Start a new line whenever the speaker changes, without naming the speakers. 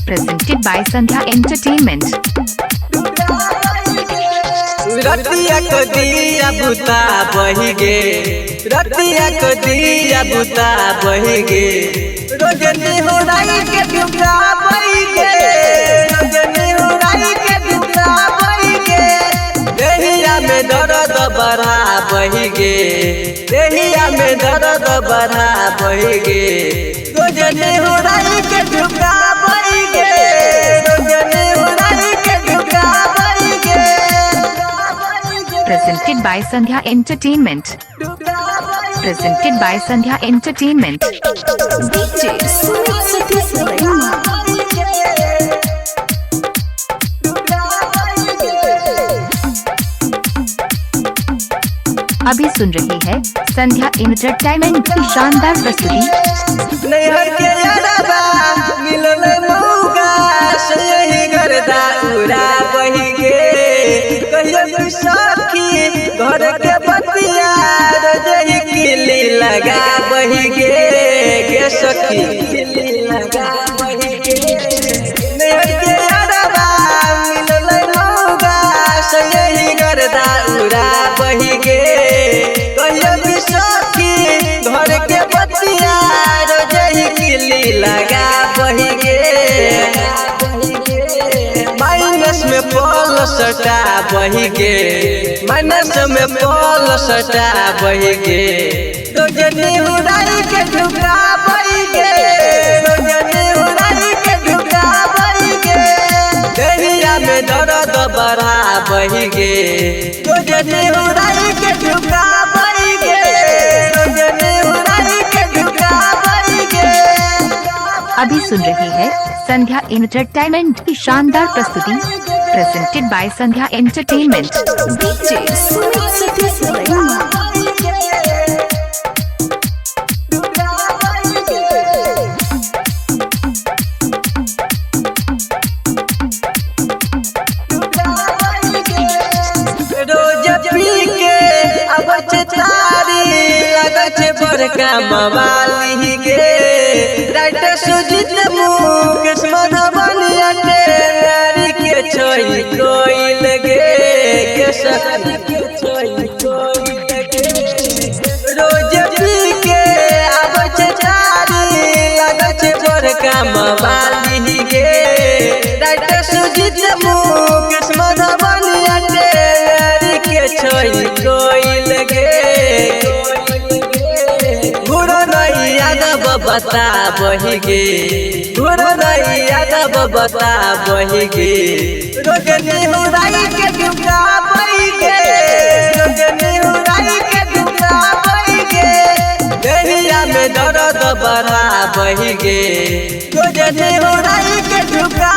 Presented by Sandhya Entertainment.
रतिया को दिया बुता बही गे, रतिया को दिया बुता बही गे, रोजनी होराई के दुका बही गे, रोजनी होराई के दुका बही गे, देहिया में दर्द बढ़ा बही गे, देहिया में दर्द बढ़ा बही गे, रोजनी होराई के दुका बही गे, रोजनी होराई के दुका बही गे।
Presented by Sandhya Entertainment. Presented by Sandhya Entertainment.
DJ Sumit Satish Rema.
अभी सुन रही है संध्या एंटरटेनमेंट की शानदार प्रस्तुति।
नैहर के यादवा मिलल मौका सही करदा उड़ा बही गे, कहियो सखी घर के बतिया रोजही किली लगा बही गे सखी किली लगा बही गे। नैहर के यादवा मिलल मौका सही करदा उड़ा बही गे, कहियो सखी घर के बतिया रोजही किली लगा बही गे, माइनस में पॉल सटा बही गे, माइनस में पॉल सटा बही गे, रोजनी उड़ाई के ढुका बही गे, रोजनी उड़ाई के ढुका बही गे, देहिया में दर्द बढ़ा बही गे, रोजनी उड़ाई के ढुका बही गे, रोजनी उड़ाई के ढुका बही गे।
अभी सुन रही है संध्या एंटरटेनमेंट की शानदार प्रस्तुति। Presented by Sandhya Entertainment.
DJ Sumit Satish Rema.
रोज पी के अब तारी लगत बड़का मवाली गे, राइट सुजित मुकेश मधुबनिया नारी के छोई कोई लगे के सखी के छोई कोई लगे, रोज पी के अब तारी लगत बड़का मवाली गे, राइट सुजित मुकेश मधुबनिया छोई कोई लगे, घुरो नहीं यादव बता बही गे, घुरो नहीं यादव बता बही गे, रोजनी उड़ाई के दुका बही गे, रोजनी उड़ाई के दुका बही गे, देहिया में दर्द बढ़ा बही गे, रोजनी उड़ाई के दुका